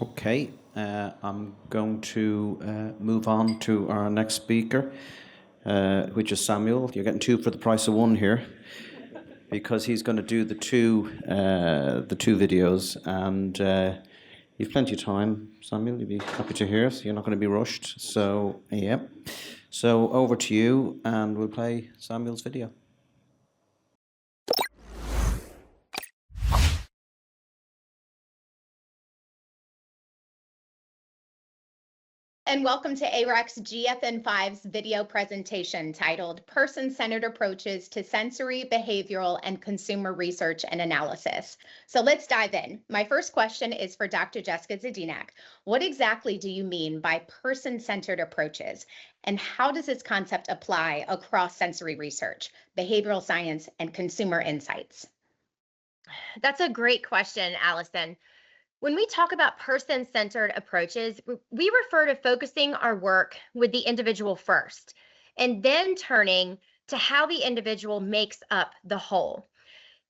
Okay, I'm going to move on to our next speaker, which is Samuel. You're getting two for the price of one here, because he's going to do the two videos, and you've plenty of time, Samuel. You'll be happy to hear us. You're not going to be rushed. So yeah, so over to you, and we'll play Samuel's video. And welcome to ARAC's GFN5's video presentation titled Person-Centered Approaches to Sensory, Behavioral, and Consumer Research and Analysis. So let's dive in. My first question is for Dr. Jessica Zadinak. What exactly do you mean by person-centered approaches? And how does this concept apply across sensory research, behavioral science, and consumer insights? That's a great question, Allison. When we talk about person-centered approaches, we refer to focusing our work with the individual first, and then turning to how the individual makes up the whole.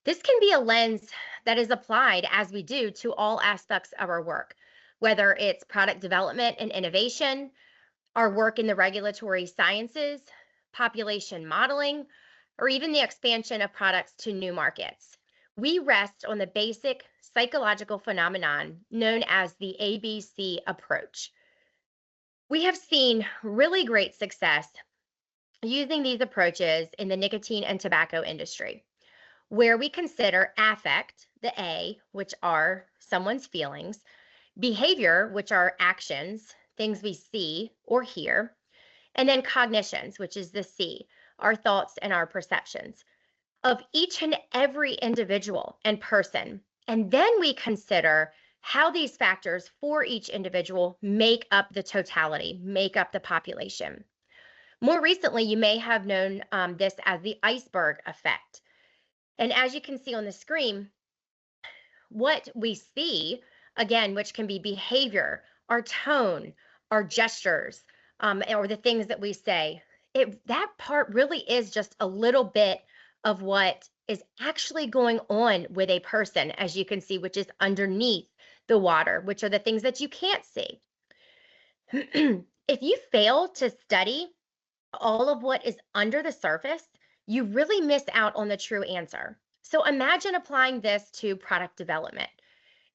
This can be a lens that is applied as we do to all aspects of our work, whether it's product development and innovation, our work in the regulatory sciences, population modeling, or even the expansion of products to new markets. We rest on the basic psychological phenomenon known as the ABC approach. We have seen really great success using these approaches in the nicotine and tobacco industry, where we consider affect, the A, which are someone's feelings, behavior, which are actions, things we see or hear, and then cognitions, which is the C, our thoughts and our perceptions of each and every individual and person. And then we consider how these factors for each individual make up the totality, make up the population. More recently, you may have known this as the iceberg effect. And as you can see on the screen, what we see, again, which can be behavior, our tone, our gestures, or the things that we say, that part really is just a little bit of what is actually going on with a person, as you can see, which is underneath the water, which are the things that you can't see. If you fail to study all of what is under the surface, you really miss out on the true answer. So imagine applying this to product development,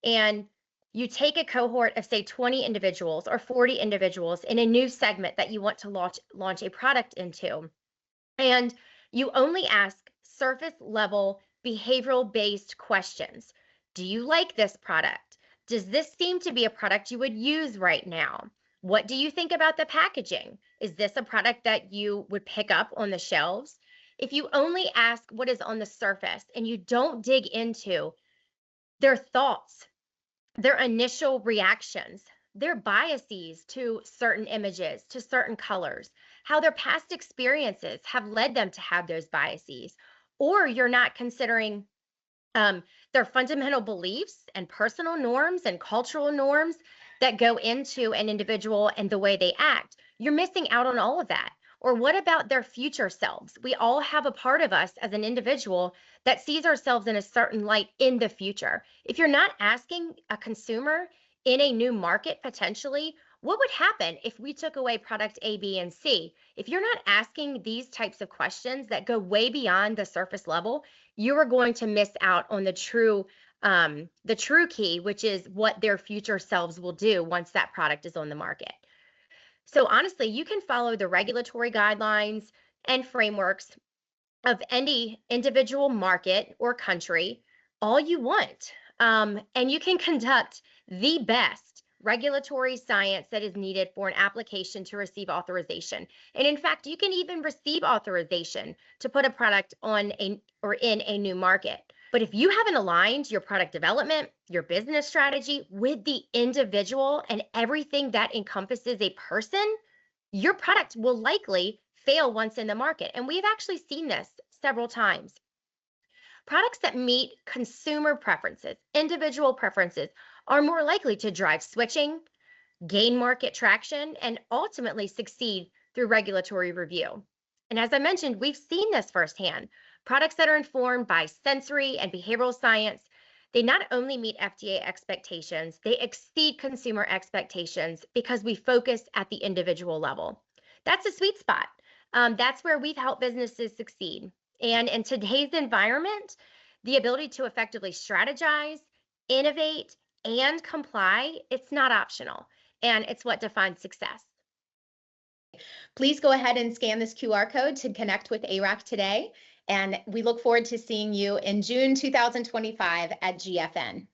and you take a cohort of, say, 20 individuals or 40 individuals in a new segment that you want to launch a product into, and you only ask surface level behavioral based questions. Do you like this product? Does this seem to be a product you would use right now? What do you think about the packaging? Is this a product that you would pick up on the shelves? If you only ask what is on the surface and you don't dig into their thoughts, their initial reactions, their biases to certain images, to certain colors, how their past experiences have led them to have those biases, or you're not considering their fundamental beliefs and personal norms and cultural norms that go into an individual and the way they act, you're missing out on all of that. Or what about their future selves? We all have a part of us as an individual that sees ourselves in a certain light in the future. If you're not asking a consumer in a new market potentially, what would happen if we took away product A, B, and C? If you're not asking these types of questions that go way beyond the surface level, you are going to miss out on the true key, which is what their future selves will do once that product is on the market. So honestly, you can follow the regulatory guidelines and frameworks of any individual market or country all you want. And you can conduct the best regulatory science that is needed for an application to receive authorization. And in fact, you can even receive authorization to put a product on or in a new market. But if you haven't aligned your product development, your business strategy with the individual and everything that encompasses a person, your product will likely fail once in the market. And we've actually seen this several times. Products that meet consumer preferences, individual preferences, are more likely to drive switching, gain market traction, and ultimately succeed through regulatory review. And as I mentioned, we've seen this firsthand. Products that are informed by sensory and behavioral science They not only meet FDA expectations, they exceed consumer expectations because we focus at the individual level. That's a sweet spot. That's where we've helped businesses succeed. And in today's environment, the ability to effectively strategize, innovate, and comply, it's not optional. And it's what defines success. Please go ahead and scan this QR code to connect with ARAC today. And we look forward to seeing you in June 2025 at GFN.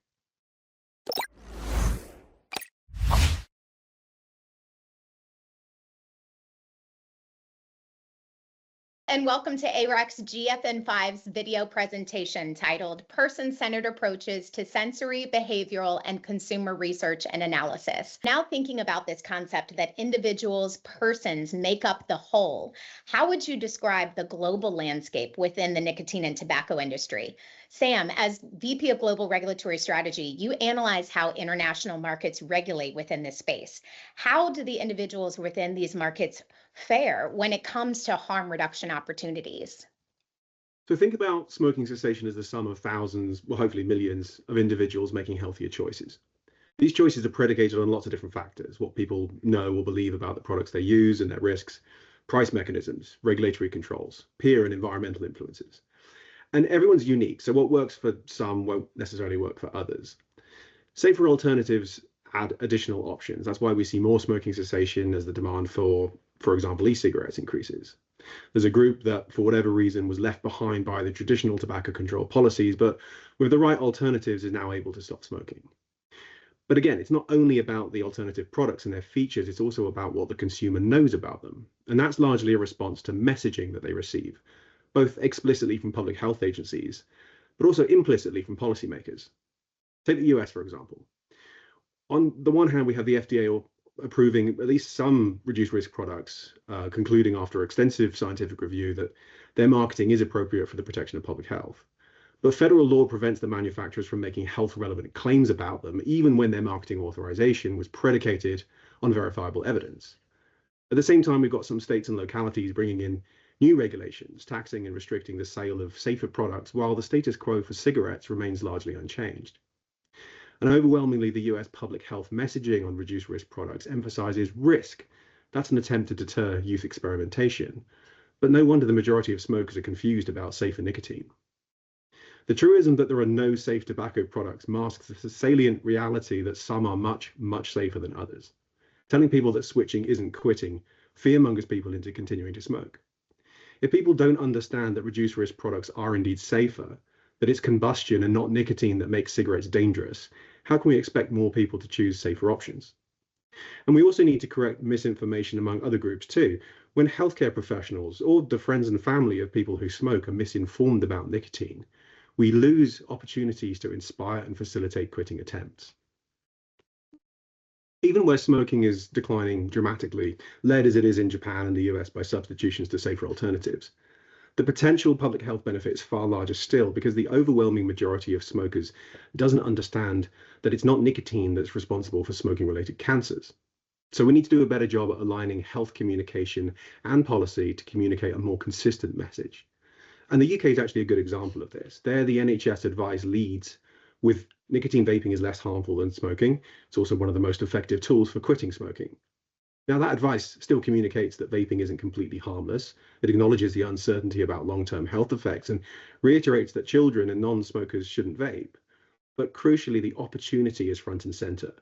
And welcome to ARAC's GFN5's video presentation titled Person-Centered Approaches to Sensory, Behavioral, and Consumer Research and Analysis. Now thinking about this concept that individuals, persons make up the whole, how would you describe the global landscape within the nicotine and tobacco industry? Sam, as VP of Global Regulatory Strategy, you analyze how international markets regulate within this space. How do the individuals within these markets fare when it comes to harm reduction opportunities? So think about smoking cessation as the sum of thousands, well, hopefully millions of individuals making healthier choices. These choices are predicated on lots of different factors: what people know or believe about the products they use and their risks, price mechanisms, regulatory controls, peer and environmental influences. And everyone's unique, so what works for some won't necessarily work for others. Safer alternatives add additional options. That's why we see more smoking cessation as the demand for example, e-cigarettes increases. There's a group that, for whatever reason, was left behind by the traditional tobacco control policies, but with the right alternatives is now able to stop smoking. But again, it's not only about the alternative products and their features, it's also about what the consumer knows about them. And that's largely a response to messaging that they receive, both explicitly from public health agencies, but also implicitly from policymakers. Take the US, for example. On the one hand, we have the FDA approving at least some reduced risk products, concluding after extensive scientific review that their marketing is appropriate for the protection of public health. But federal law prevents the manufacturers from making health relevant claims about them, even when their marketing authorization was predicated on verifiable evidence. At the same time, we've got some states and localities bringing in new regulations, taxing and restricting the sale of safer products, while the status quo for cigarettes remains largely unchanged. And overwhelmingly, the US public health messaging on reduced risk products emphasizes risk. That's an attempt to deter youth experimentation. But no wonder the majority of smokers are confused about safer nicotine. The truism that there are no safe tobacco products masks the salient reality that some are much, much safer than others. Telling people that switching isn't quitting fearmongers people into continuing to smoke. If people don't understand that reduced risk products are indeed safer, that it's combustion and not nicotine that makes cigarettes dangerous, how can we expect more people to choose safer options? And we also need to correct misinformation among other groups too. When healthcare professionals or the friends and family of people who smoke are misinformed about nicotine, we lose opportunities to inspire and facilitate quitting attempts. Even where smoking is declining dramatically, led as it is in Japan and the US by substitutions to safer alternatives, the potential public health benefit is far larger still, because the overwhelming majority of smokers doesn't understand that it's not nicotine that's responsible for smoking-related cancers. So we need to do a better job at aligning health communication and policy to communicate a more consistent message. And the UK is actually a good example of this. There, the NHS advice leads with nicotine vaping is less harmful than smoking. It's also one of the most effective tools for quitting smoking. Now, that advice still communicates that vaping isn't completely harmless. It acknowledges the uncertainty about long-term health effects and reiterates that children and non-smokers shouldn't vape. But crucially, the opportunity is front and center.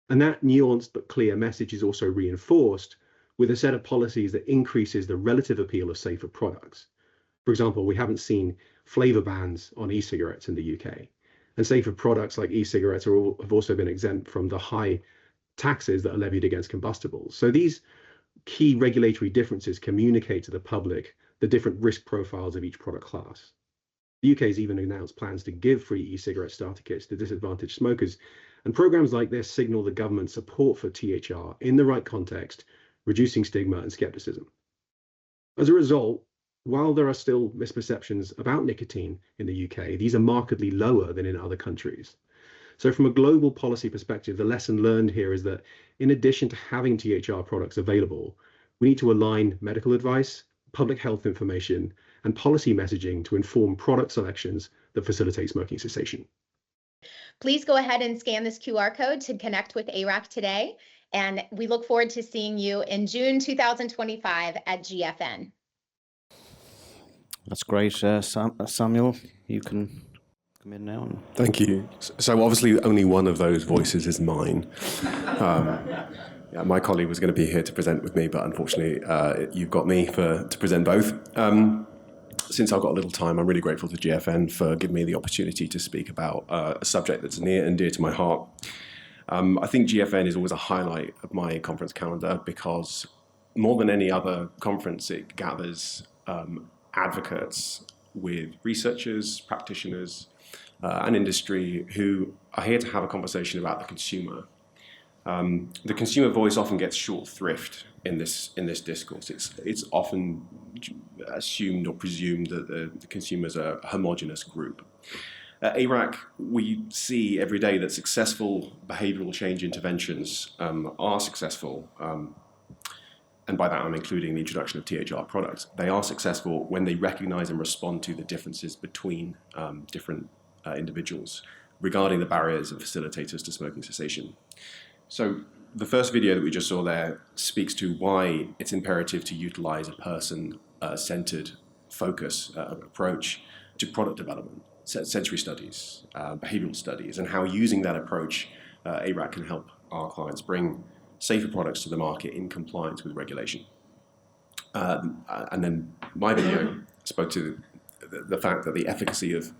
And that nuanced but clear message is also reinforced with a set of policies that increases the relative appeal of safer products. For example, we haven't seen flavor bans on e-cigarettes in the UK. And safer products like e-cigarettes have also been exempt from the high taxes that are levied against combustibles. So these key regulatory differences communicate to the public the different risk profiles of each product class. The UK has even announced plans to give free e-cigarette starter kits to disadvantaged smokers, and programs like this signal the government's support for THR in the right context, reducing stigma and skepticism. As a result, while there are still misperceptions about nicotine in the UK, these are markedly lower than in other countries. So from a global policy perspective, the lesson learned here is that in addition to having THR products available, we need to align medical advice, public health information, and policy messaging to inform product selections that facilitate smoking cessation. Please go ahead and scan this QR code to connect with ARAC today. And we look forward to seeing you in June 2025 at GFN. That's great. Samuel, you can come in now. Thank you. So obviously only one of those voices is mine. Yeah, my colleague was going to be here to present with me, but unfortunately you've got me to present both. Since I've got a little time, I'm really grateful to GFN for giving me the opportunity to speak about a subject that's near and dear to my heart. I think GFN is always a highlight of my conference calendar because more than any other conference, it gathers advocates with researchers, practitioners, and industry who are here to have a conversation about the consumer. The consumer voice often gets short thrift in this discourse. It's often assumed or presumed that the consumers are a homogenous group. At ARAC, we see every day that successful behavioral change interventions are successful, and by that I'm including the introduction of THR products. They are successful when they recognize and respond to the differences between different individuals regarding the barriers and facilitators to smoking cessation. So the first video that we just saw there speaks to why it's imperative to utilize a person-centered focus approach to product development, sensory studies, behavioral studies, and how using that approach, ARAC can help our clients bring safer products to the market in compliance with regulation. And then my video spoke to the fact that the efficacy of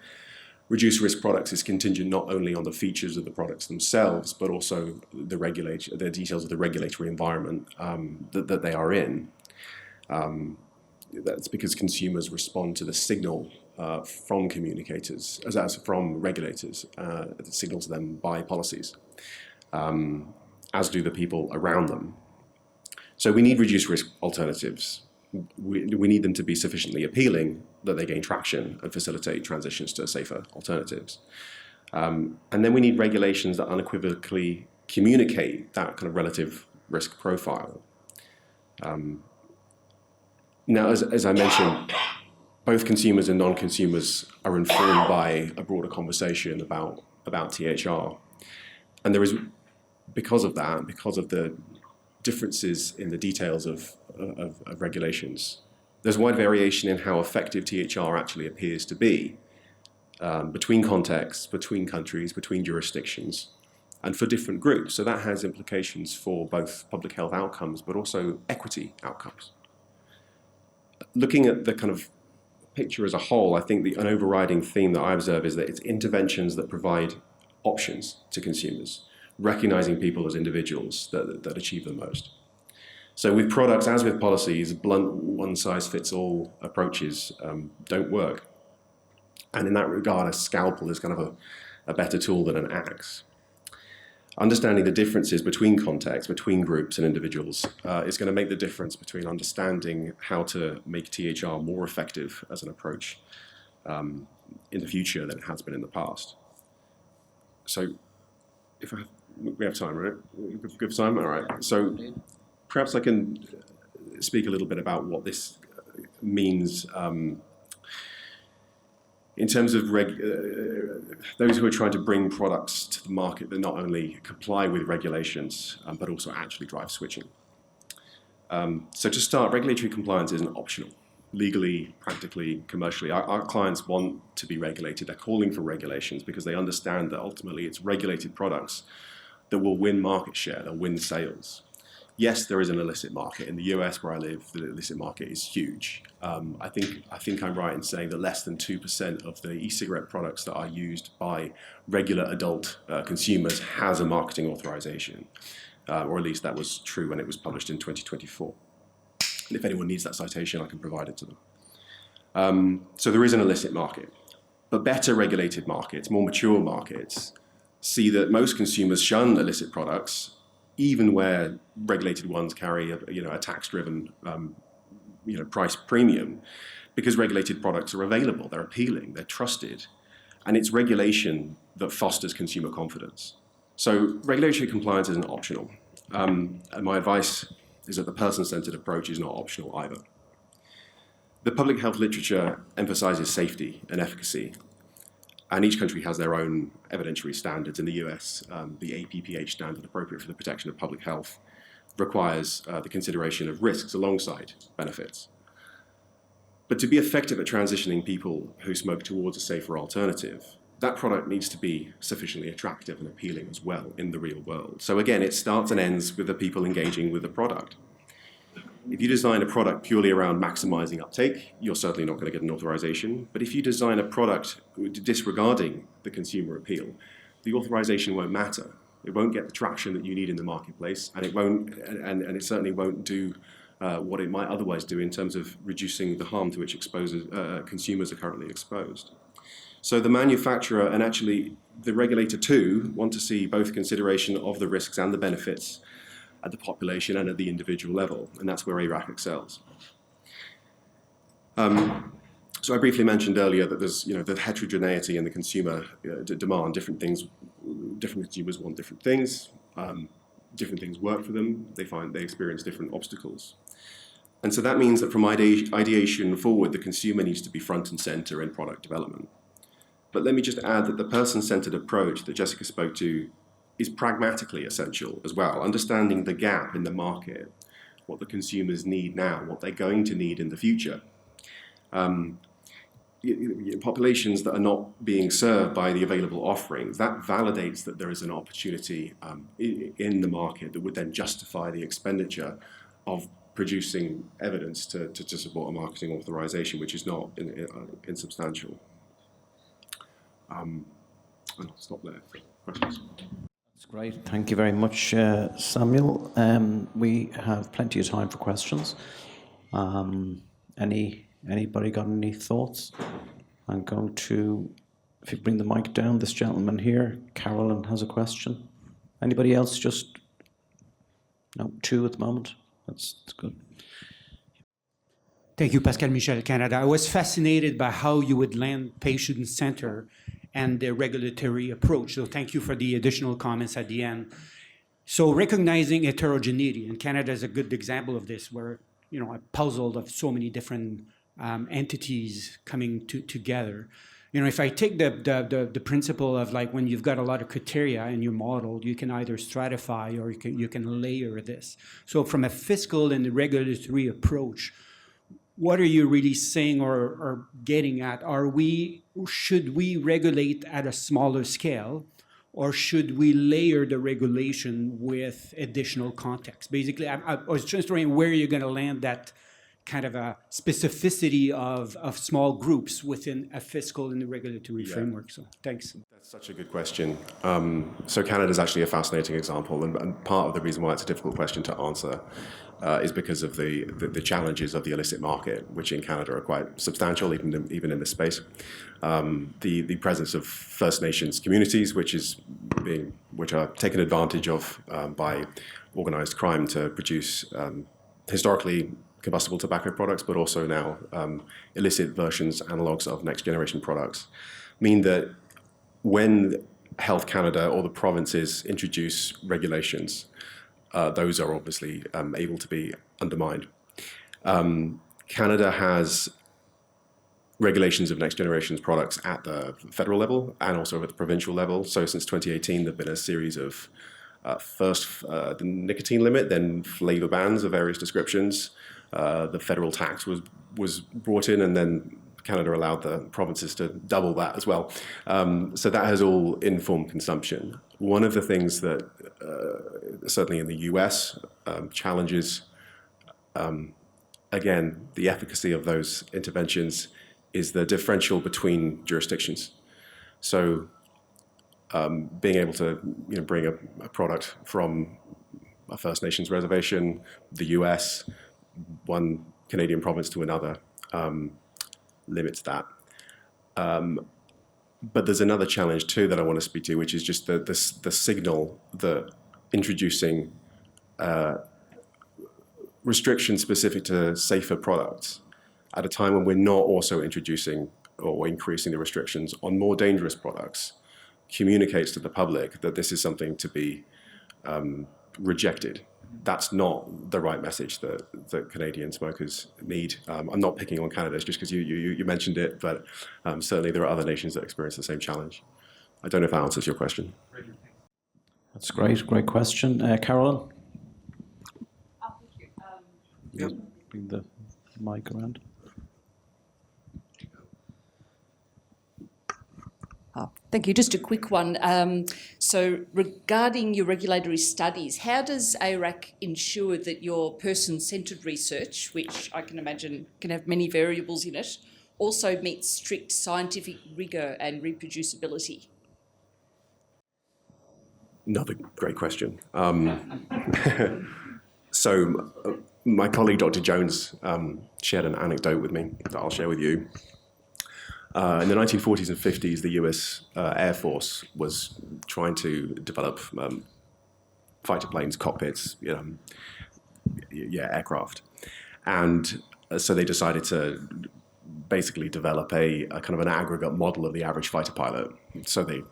reduced risk products is contingent not only on the features of the products themselves, but also the details of the regulatory environment that they are in. That's because consumers respond to the signal from communicators, as from regulators, the signal to them by policies, as do the people around them. So we need reduced risk alternatives. We need them to be sufficiently appealing that they gain traction and facilitate transitions to safer alternatives. And then we need regulations that unequivocally communicate that kind of relative risk profile. Now, as I mentioned, both consumers and non-consumers are informed by a broader conversation about THR. And there is, because of the differences in the details of regulations, there's wide variation in how effective THR actually appears to be between contexts, between countries, between jurisdictions, and for different groups. So that has implications for both public health outcomes, but also equity outcomes. Looking at the kind of picture as a whole, I think an overriding theme that I observe is that it's interventions that provide options to consumers, recognizing people as individuals that achieve the most. So with products, as with policies, blunt one-size-fits-all approaches don't work. And in that regard, a scalpel is kind of a better tool than an axe. Understanding the differences between contexts, between groups and individuals is going to make the difference between understanding how to make THR more effective as an approach in the future than it has been in the past. So we have time, right? Good time? All right. So perhaps I can speak a little bit about what this means in terms of those who are trying to bring products to the market that not only comply with regulations, but also actually drive switching. So to start, regulatory compliance isn't optional. Legally, practically, commercially, our clients want to be regulated. They're calling for regulations because they understand that ultimately it's regulated products that will win market share, they'll win sales. Yes, there is an illicit market. In the US where I live, the illicit market is huge. I think I'm right in saying that less than 2% of the e-cigarette products that are used by regular adult consumers has a marketing authorization, or at least that was true when it was published in 2024. And if anyone needs that citation, I can provide it to them. So there is an illicit market, but better regulated markets, more mature markets, see that most consumers shun illicit products, even where regulated ones carry a tax-driven price premium, because regulated products are available, they're appealing, they're trusted, and it's regulation that fosters consumer confidence. So regulatory compliance isn't optional, and my advice is that the person-centered approach is not optional either. The public health literature emphasizes safety and efficacy, And each country has their own evidentiary standards. In the US, the APPH standard, appropriate for the protection of public health, requires the consideration of risks alongside benefits. But to be effective at transitioning people who smoke towards a safer alternative, that product needs to be sufficiently attractive and appealing as well in the real world. So again, it starts and ends with the people engaging with the product. If you design a product purely around maximizing uptake, you're certainly not going to get an authorization. But if you design a product disregarding the consumer appeal, the authorization won't matter. It won't get the traction that you need in the marketplace, and it certainly won't do what it might otherwise do in terms of reducing the harm to which consumers are currently exposed. So the manufacturer and actually the regulator too want to see both consideration of the risks and the benefits at the population and at the individual level, and that's where ARAC excels. So I briefly mentioned earlier that there's the heterogeneity in the consumer demand. Different consumers want different things. Different things work for them. They experience different obstacles. And so that means that from ideation forward, the consumer needs to be front and center in product development. But let me just add that the person-centered approach that Jessica spoke to is pragmatically essential as well, understanding the gap in the market, what the consumers need now, what they're going to need in the future. Populations that are not being served by the available offerings, that validates that there is an opportunity in the market that would then justify the expenditure of producing evidence to support a marketing authorization, which is not insubstantial. I'll stop there for questions. That's great. Thank you very much, Samuel. We have plenty of time for questions. Anybody got any thoughts? I'm going to, if you bring the mic down, this gentleman here, Carolyn has a question. Anybody else? Just, no, two at the moment. That's good. Thank you, Pascal Michel, Canada. I was fascinated by how you would land patient center and the regulatory approach. So thank you for the additional comments at the end. So recognizing heterogeneity, and Canada is a good example of this, where a puzzle of so many different entities coming together. If I take the principle of like when you've got a lot of criteria in your model, you can either stratify or you can layer this. So from a fiscal and regulatory approach, what are you really saying or getting at? Should we regulate at a smaller scale, or should we layer the regulation with additional context? Basically, I was just wondering where you're going to land that kind of a specificity of small groups within a fiscal and regulatory framework. So thanks. That's such a good question. So Canada is actually a fascinating example, and part of the reason why it's a difficult question to answer is because of the challenges of the illicit market, which in Canada are quite substantial, even in this space. The presence of First Nations communities, which are taken advantage of by organized crime to produce historically combustible tobacco products, but also now illicit versions, analogs of next generation products, mean that when Health Canada or the provinces introduce regulations, those are obviously able to be undermined. Canada has regulations of next generation's products at the federal level and also at the provincial level. So since 2018, there have been a series of first the nicotine limit, then flavor bans of various descriptions. The federal tax was brought in, and then Canada allowed the provinces to double that as well. So that has all informed consumption. One of the things that certainly in the US challenges, again, the efficacy of those interventions is the differential between jurisdictions. So being able to bring a product from a First Nations reservation, the US, one Canadian province to another, limits that. But there's another challenge too that I want to speak to, which is just the signal that introducing restrictions specific to safer products at a time when we're not also introducing or increasing the restrictions on more dangerous products communicates to the public that this is something to be rejected that's not the right message that Canadian smokers need. I'm not picking on Canada just because you mentioned it, but certainly there are other nations that experience the same challenge. I don't know if that answers your question. That's great. Great question. Carolyn? Yep. Bring the mic around. Thank you. Just a quick one. So regarding your regulatory studies, how does ARAC ensure that your person-centred research, which I can imagine can have many variables in it, also meets strict scientific rigour and reproducibility? Another great question. So my colleague, Dr. Jones, shared an anecdote with me that I'll share with you. In the 1940s and 50s, the US Air Force was trying to develop fighter planes, cockpits, aircraft. And so they decided to basically develop a kind of an aggregate model of the average fighter pilot. So they,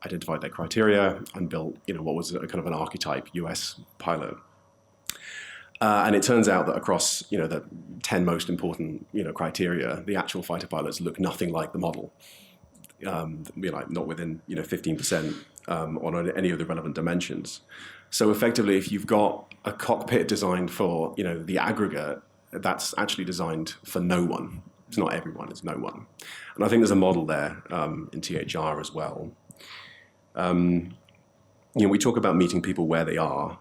identified their criteria and built, what was a kind of an archetype US pilot. And it turns out that across, the 10 most important, criteria, the actual fighter pilots look nothing like the model. Not within, 15% on any of the relevant dimensions. So effectively, if you've got a cockpit designed for, the aggregate, that's actually designed for no one. It's not everyone, it's no one. And I think there's a model there in THR as well. We talk about meeting people where they are.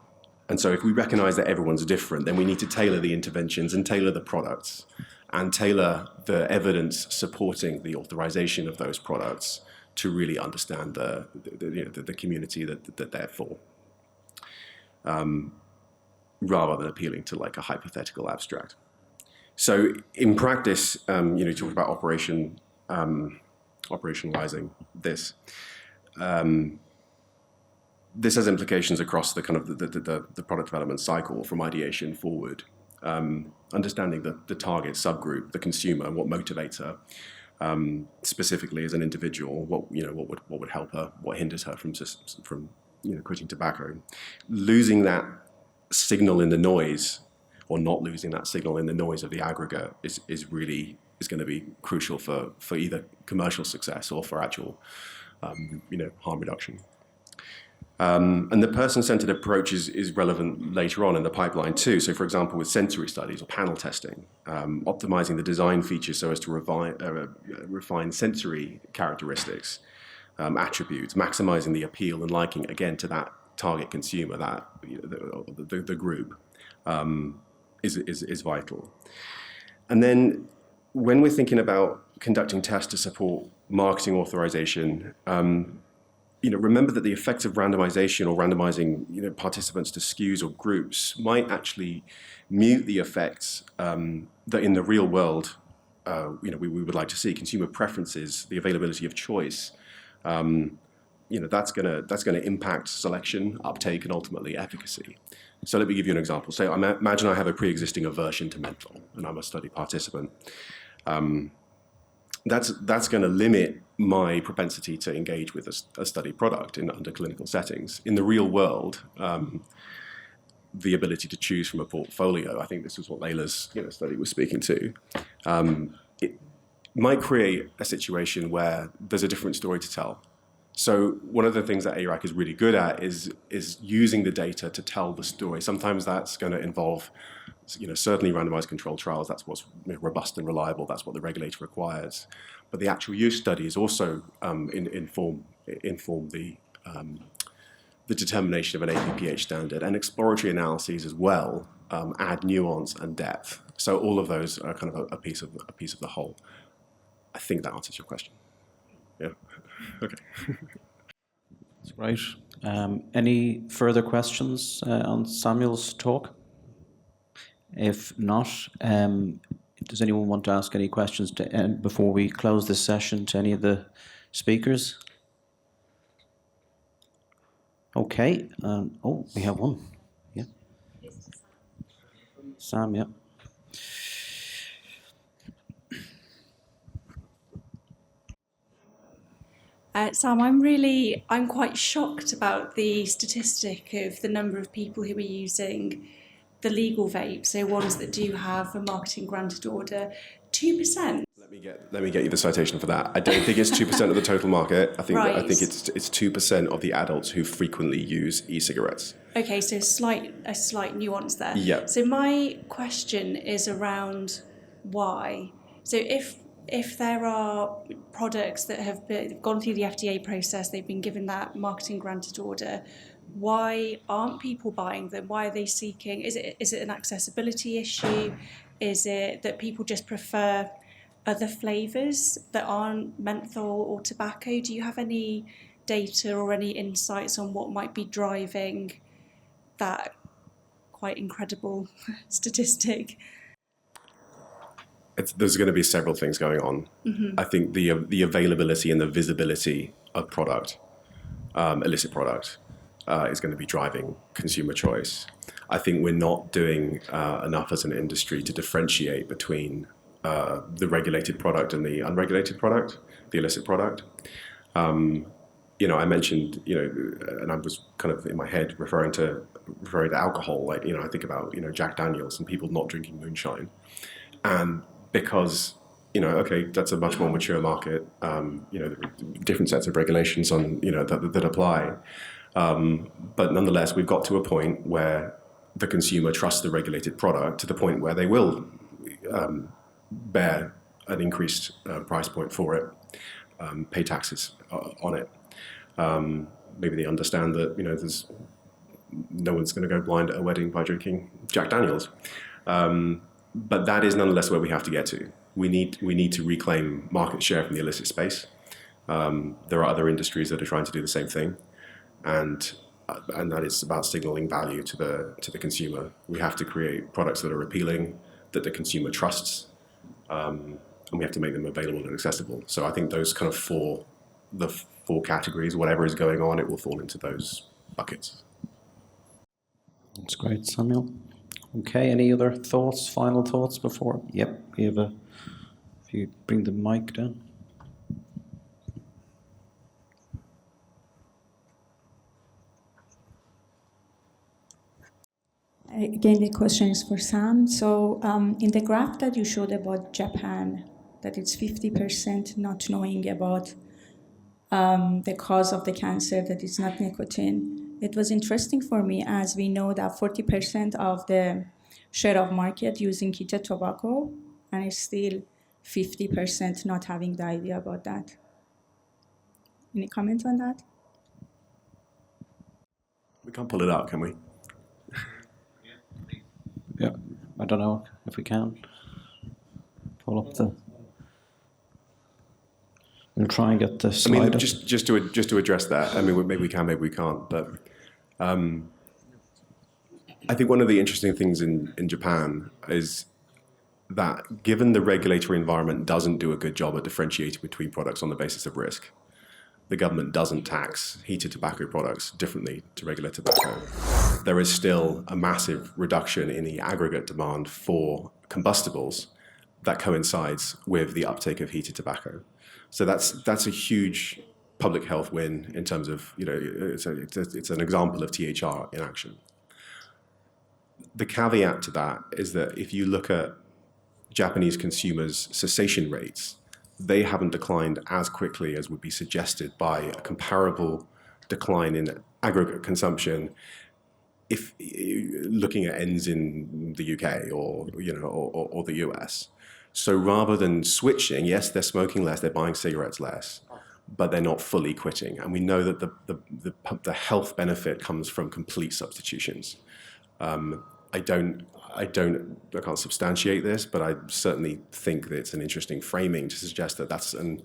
And so if we recognize that everyone's different, then we need to tailor the interventions and tailor the products and tailor the evidence supporting the authorization of those products to really understand the community that they're for, rather than appealing to like a hypothetical abstract. So in practice, you talk about operationalizing this. This has implications across the kind of the product development cycle from ideation forward. Understanding the target subgroup, the consumer, what motivates her, specifically as an individual, what would help her, what hinders her from quitting tobacco. Losing that signal in the noise, or not losing that signal in the noise of the aggregate, is going to be crucial for either commercial success or for actual harm reduction. And the person-centered approach is relevant later on in the pipeline too. So for example, with sensory studies or panel testing, optimizing the design features so as to refine sensory characteristics, attributes, maximizing the appeal and liking, again, to that target consumer, that the group, is vital. And then when we're thinking about conducting tests to support marketing authorization, remember that the effect of randomization or randomizing participants to SKUs or groups might actually mute the effects that in the real world we would like to see. Consumer preferences, the availability of choice, that's gonna impact selection, uptake, and ultimately efficacy. So let me give you an example. So imagine I have a pre-existing aversion to menthol, and I'm a study participant. That's going to limit my propensity to engage with a study product under clinical settings. In the real world, the ability to choose from a portfolio, I think this is what Layla's study was speaking to, it might create a situation where there's a different story to tell. So one of the things that ARAC is really good at is using the data to tell the story. Sometimes that's going to involve certainly randomized controlled trials. That's what's robust and reliable. That's what the regulator requires. But the actual use studies also inform the determination of an APPH standard, and exploratory analyses as well add nuance and depth. So all of those are kind of a piece of the whole. I think that answers your question. Yeah. Okay. That's great. Any further questions on Samuel's talk? If not, does anyone want to ask any questions before we close this session to any of the speakers? Okay. We have one. Yeah. Sam, yeah. Sam, I'm quite shocked about the statistic of the number of people who are using the legal vape, so ones that do have a marketing granted order. 2%. Let me get you the citation for that. I don't think it's 2% of the total market. I think Right. it's 2% of the adults who frequently use e-cigarettes. Okay, so a slight nuance there. Yeah. So my question is around why. So if there are products that have gone through the FDA process, they've been given that marketing granted order, why aren't people buying them? Why are they seeking? Is it an accessibility issue? Is it that people just prefer other flavours that aren't menthol or tobacco? Do you have any data or any insights on what might be driving that quite incredible statistic? There's going to be several things going on. Mm-hmm. I think the availability and the visibility of product, illicit product, is going to be driving consumer choice. I think we're not doing enough as an industry to differentiate between the regulated product and the unregulated product, the illicit product. I mentioned, and I was kind of in my head referring to alcohol. Like, I think about, Jack Daniels and people not drinking moonshine. And because, okay, that's a much more mature market, different sets of regulations on, that apply. But nonetheless, we've got to a point where the consumer trusts the regulated product to the point where they will bear an increased price point for it, pay taxes on it. Maybe they understand that, there's no one's going to go blind at a wedding by drinking Jack Daniels. But that is nonetheless where we have to get to. We need to reclaim market share from the illicit space. There are other industries that are trying to do the same thing, and that is about signaling value to the consumer. We have to create products that are appealing, that the consumer trusts, and we have to make them available and accessible. So I think those kind of four categories, whatever is going on, it will fall into those buckets. That's great, Samuel. Okay, any other thoughts, final thoughts before? Yep, we have if you bring the mic down. Again, the question is for Sam. So in the graph that you showed about Japan, that it's 50% not knowing about the cause of the cancer, that it's not nicotine. It was interesting for me, as we know that 40% of the share of market using heated tobacco, and it's still 50% not having the idea about that. Any comment on that? We can't pull it up, can we? Yeah, I don't know if we can pull up the. We'll try and get the slide. I mean, just to address that. I mean, maybe we can, maybe we can't. But I think one of the interesting things in Japan is that given the regulatory environment doesn't do a good job at differentiating between products on the basis of risk, the government doesn't tax heated tobacco products differently to regular tobacco. There is still a massive reduction in the aggregate demand for combustibles that coincides with the uptake of heated tobacco. So that's a huge public health win in terms of, it's an example of THR in action. The caveat to that is that if you look at Japanese consumers' cessation rates, they haven't declined as quickly as would be suggested by a comparable decline in aggregate consumption if looking at ends in the UK or the US. So rather than switching, yes, they're smoking less, they're buying cigarettes less, but they're not fully quitting. And we know that the health benefit comes from complete substitutions. I can't substantiate this, but I certainly think that it's an interesting framing to suggest that that's a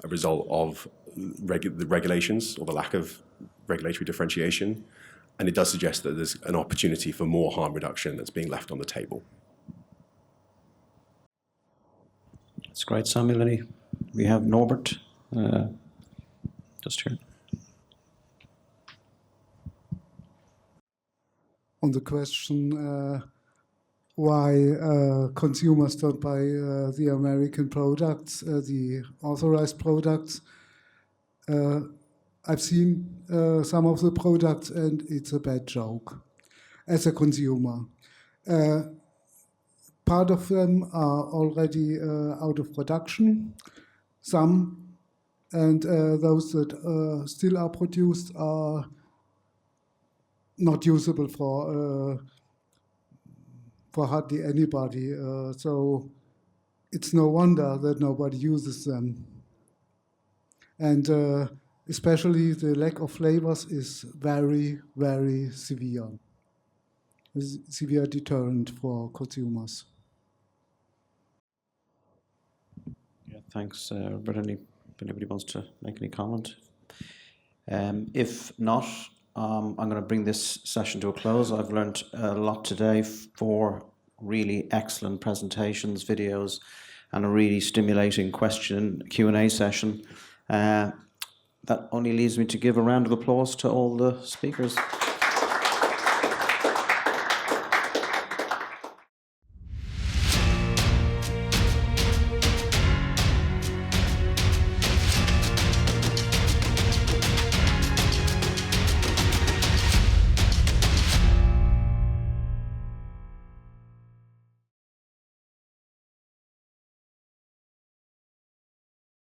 result of the regulations or the lack of regulatory differentiation. And it does suggest that there's an opportunity for more harm reduction that's being left on the table. That's great, Samuel. We have Norbert just here. On the question why consumers don't buy the American products, the authorized products, I've seen some of the products, and it's a bad joke as a consumer. Part of them are already out of production, some, and those that still are produced are not usable for hardly anybody. So it's no wonder that nobody uses them. And especially the lack of flavors is very, very severe. Severe deterrent for consumers. Yeah, thanks, Robert. Anybody wants to make any comment? If not, I'm going to bring this session to a close. I've learned a lot today, 4 really excellent presentations, videos, and a really stimulating Q&A session. That only leaves me to give a round of applause to all the speakers.